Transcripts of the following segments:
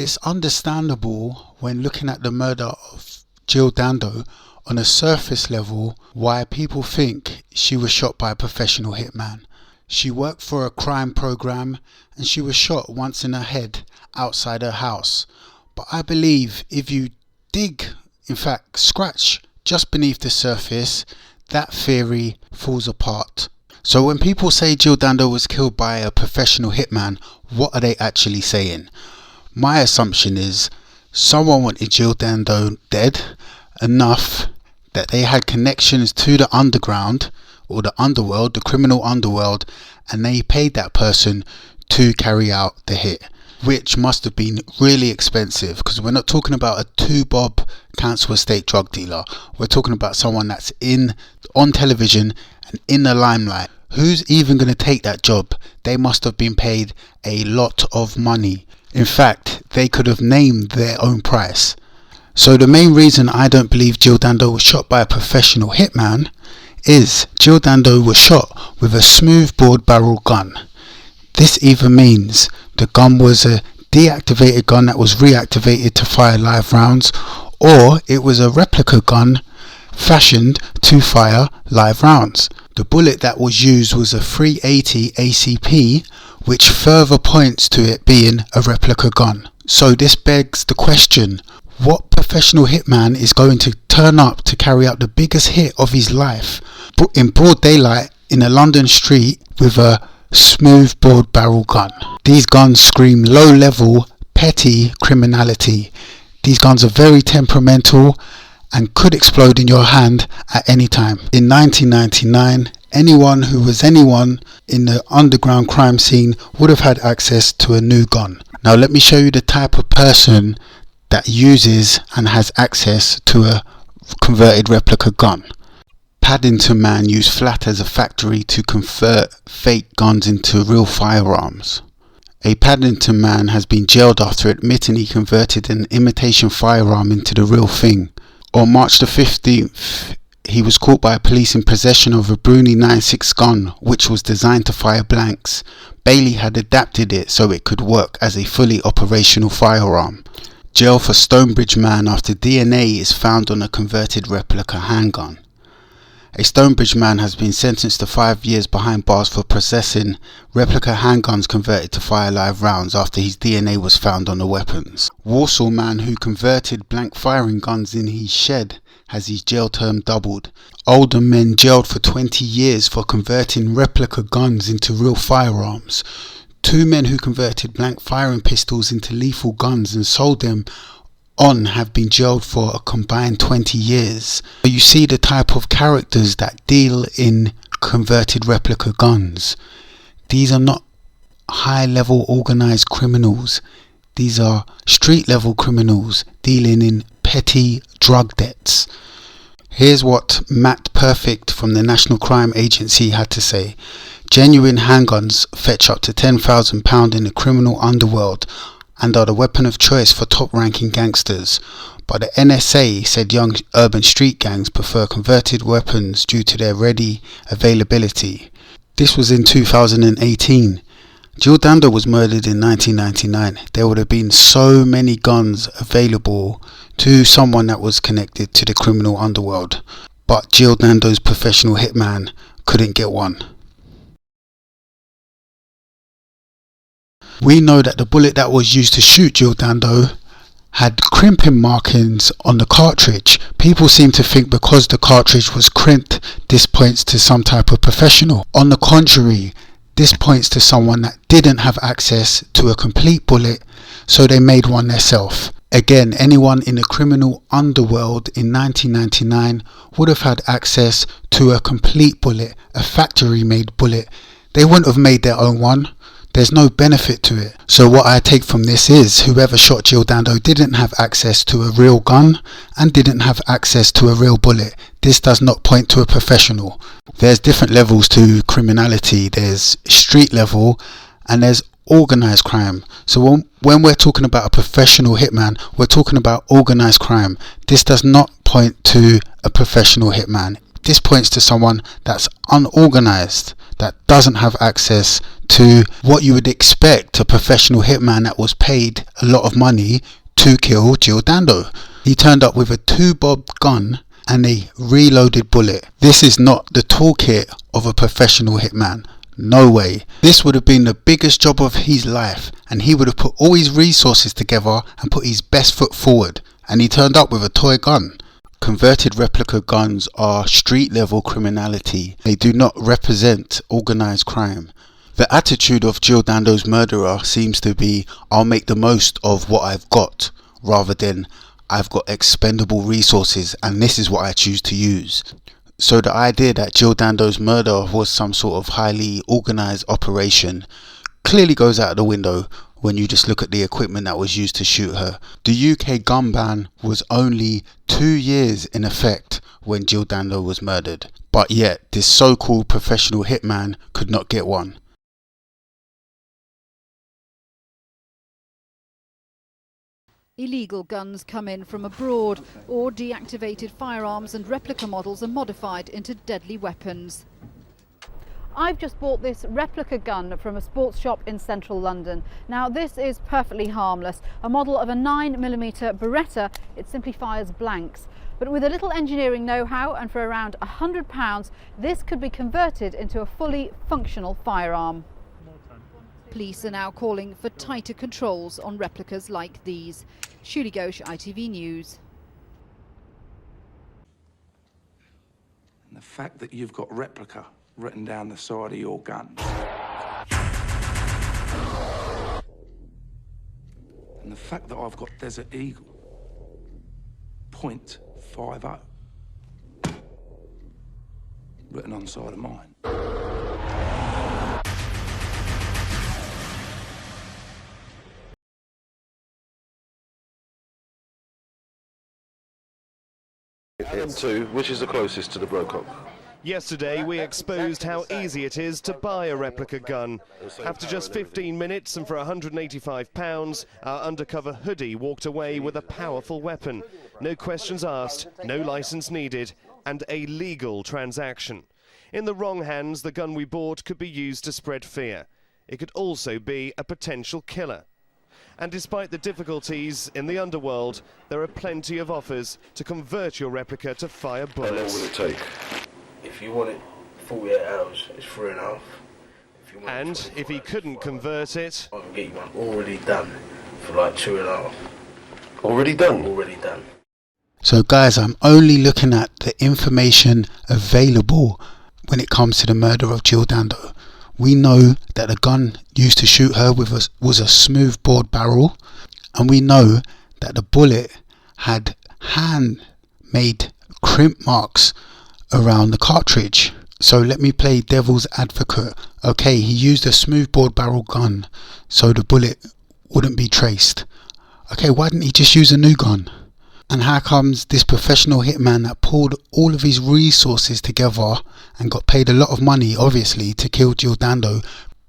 It's understandable when looking at the murder of Jill Dando on a surface level why people think she was shot by a professional hitman. She worked for a crime program and she was shot once in her head outside her house. But I believe if you dig, in fact scratch just beneath the surface, that theory falls apart. So when people say Jill Dando was killed by a professional hitman, what are they actually saying? My assumption is someone wanted Jill Dando dead enough that they had connections to the underground or the underworld, the criminal underworld, and they paid that person to carry out the hit, which must have been really expensive, because we're not talking about a 2-bob council estate drug dealer. We're talking about someone that's on television and in the limelight. Who's even going to take that job? They must have been paid a lot of money. In fact, they could have named their own price. So the main reason I don't believe Jill Dando was shot by a professional hitman is Jill Dando was shot with a smoothbore barrel gun. This either means the gun was a deactivated gun that was reactivated to fire live rounds, or it was a replica gun fashioned to fire live rounds. The bullet that was used was a 380 ACP, which further points to it being a replica gun. So this begs the question, what professional hitman is going to turn up to carry out the biggest hit of his life in broad daylight in a London street with a smoothbore barrel gun? These guns scream low-level, petty criminality. These guns are very temperamental and could explode in your hand at any time. In 1999, anyone who was anyone in the underground crime scene would have had access to a new gun. Now let me show you the type of person that uses and has access to a converted replica gun. Paddington man used flat as a factory to convert fake guns into real firearms. A Paddington man has been jailed after admitting he converted an imitation firearm into the real thing. On March the 15th, he was caught by police in possession of a Bruni 96 gun, which was designed to fire blanks. Bailey had adapted it so it could work as a fully operational firearm. Jail for Stonebridge man after DNA is found on a converted replica handgun. A Stonebridge man has been sentenced to 5 years behind bars for possessing replica handguns converted to fire live rounds after his DNA was found on the weapons. Walsall man who converted blank firing guns in his shed has his jail term doubled. Oldham men jailed for 20 years for converting replica guns into real firearms. 2 men who converted blank firing pistols into lethal guns and sold them on have been jailed for a combined 20 years. You see the type of characters that deal in converted replica guns. These are not high-level organised criminals. These are street-level criminals dealing in petty drug debts. Here's what Matt Perfect from the National Crime Agency had to say. Genuine handguns fetch up to £10,000 in the criminal underworld and are the weapon of choice for top-ranking gangsters. But the NSA said young urban street gangs prefer converted weapons due to their ready availability. This was in 2018. Jill Dando was murdered in 1999. There would have been so many guns available to someone that was connected to the criminal underworld. But Jill Dando's professional hitman couldn't get one. We know that the bullet that was used to shoot Jill Dando had crimping markings on the cartridge. People seem to think because the cartridge was crimped, this points to some type of professional. On the contrary, this points to someone that didn't have access to a complete bullet, so they made one themselves. Again, anyone in the criminal underworld in 1999 would have had access to a complete bullet, a factory-made bullet. They wouldn't have made their own one. There's no benefit to it. So what I take from this is whoever shot Jill Dando didn't have access to a real gun and didn't have access to a real bullet. This does not point to a professional. There's different levels to criminality. There's street level and there's organised crime. So when we're talking about a professional hitman, we're talking about organised crime. This does not point to a professional hitman. this points to someone that's unorganised, that doesn't have access to what you would expect a professional hitman that was paid a lot of money to kill Jill Dando. He turned up with a 2-bob gun and a reloaded bullet. This is not the toolkit of a professional hitman. No way. This would have been the biggest job of his life, and he would have put all his resources together and put his best foot forward, and he turned up with a toy gun. Converted replica guns are street level criminality. They do not represent organised crime. The attitude of Jill Dando's murderer seems to be, I'll make the most of what I've got, rather than I've got expendable resources and this is what I choose to use. So the idea that Jill Dando's murder was some sort of highly organised operation clearly goes out of the window when you just look at the equipment that was used to shoot her. The UK gun ban was only 2 years in effect when Jill Dando was murdered, but yet this so-called professional hitman could not get one. Illegal guns come in from abroad, or deactivated firearms and replica models are modified into deadly weapons. I've just bought this replica gun from a sports shop in central London. Now this is perfectly harmless, a model of a 9mm Beretta. It simply fires blanks. But with a little engineering know-how and for around £100, this could be converted into a fully functional firearm. Police are now calling for tighter controls on replicas like these. Shuli Ghosh, ITV News. And the fact that you've got replica written down the side of your gun. And the fact that I've got Desert Eagle .50 written on the side of mine. M2, which is the closest to the Brocock? Yesterday we exposed how easy it is to buy a replica gun. After just 15 minutes and for £185, our undercover hoodie walked away with a powerful weapon. No questions asked, no licence needed, and a legal transaction. In the wrong hands, the gun we bought could be used to spread fear. It could also be a potential killer. And despite the difficulties in the underworld, there are plenty of offers to convert your replica to fire bullets. How long will it take? If you want it 48 hours, it's 3.5. And if he couldn't convert it, I can get you one already done for like 2.5. Already done? Already done. So guys, I'm only looking at the information available when it comes to the murder of Jill Dando. We know that the gun used to shoot her with was a smoothbore barrel, and we know that the bullet had hand-made crimp marks around the cartridge. So let me play devil's advocate. Okay, he used a smoothbore barrel gun so the bullet wouldn't be traced. Okay, why didn't he just use a new gun? And how comes this professional hitman that pulled all of his resources together and got paid a lot of money, obviously, to kill Jill Dando,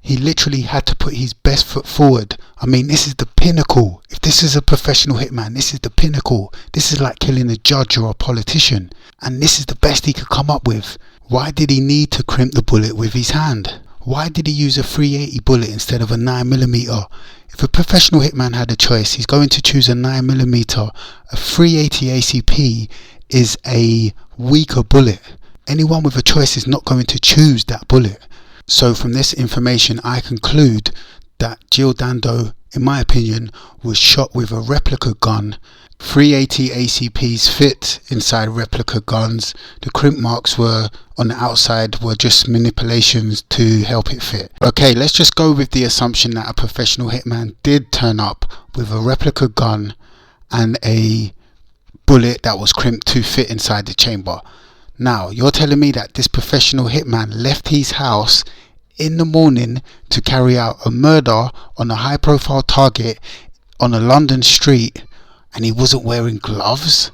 he literally had to put his best foot forward? I mean, this is the pinnacle. If this is a professional hitman, this is the pinnacle. This is like killing a judge or a politician. And this is the best he could come up with. Why did he need to crimp the bullet with his hand? Why did he use a 380 bullet instead of a 9mm? If a professional hitman had a choice, he's going to choose a 9mm. A 380 ACP is a weaker bullet. Anyone with a choice is not going to choose that bullet. So from this information, I conclude that Jill Dando, in my opinion, was shot with a replica gun. 380 ACPs fit inside replica guns. The crimp marks were on the outside were just manipulations to help it fit. Okay, let's just go with the assumption that a professional hitman did turn up with a replica gun and a bullet that was crimped to fit inside the chamber. Now, you're telling me that this professional hitman left his house in the morning to carry out a murder on a high-profile target on a London street, and he wasn't wearing gloves?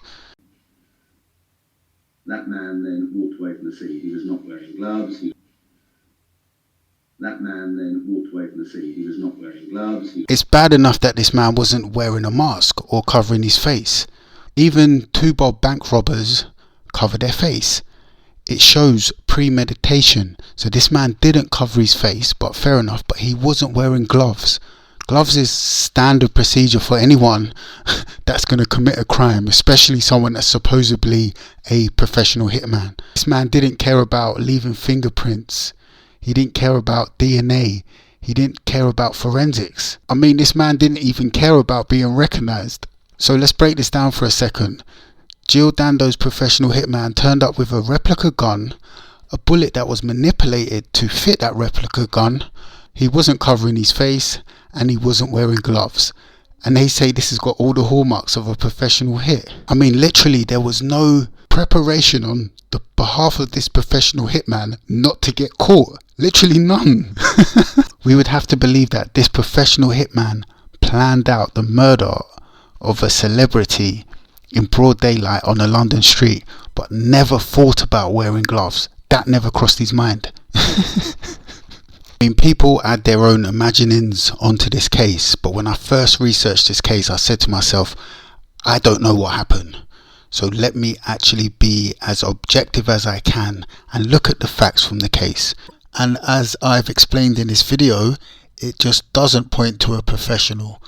That man then walked away from the scene. He was not wearing gloves. That man then walked away from the scene. He was not wearing gloves. It's bad enough that this man wasn't wearing a mask or covering his face. Even 2 Bob bank robbers cover their face. it shows premeditation. So this man didn't cover his face, but fair enough, but he wasn't wearing gloves. Gloves is standard procedure for anyone that's going to commit a crime, especially someone that's supposedly a professional hitman. This man didn't care about leaving fingerprints. He didn't care about DNA. He didn't care about forensics. I mean, this man didn't even care about being recognized. So let's break this down for a second. Jill Dando's professional hitman turned up with a replica gun, a bullet that was manipulated to fit that replica gun. He wasn't covering his face and he wasn't wearing gloves. And they say this has got all the hallmarks of a professional hit. I mean, literally, there was no preparation on the behalf of this professional hitman not to get caught. Literally none. We would have to believe that this professional hitman planned out the murder of a celebrity in broad daylight on a London street, but never thought about wearing gloves. That never crossed his mind. I mean, people add their own imaginings onto this case, but when I first researched this case, I said to myself, I don't know what happened. So let me actually be as objective as I can and look at the facts from the case. And as I've explained in this video, it just doesn't point to a professional.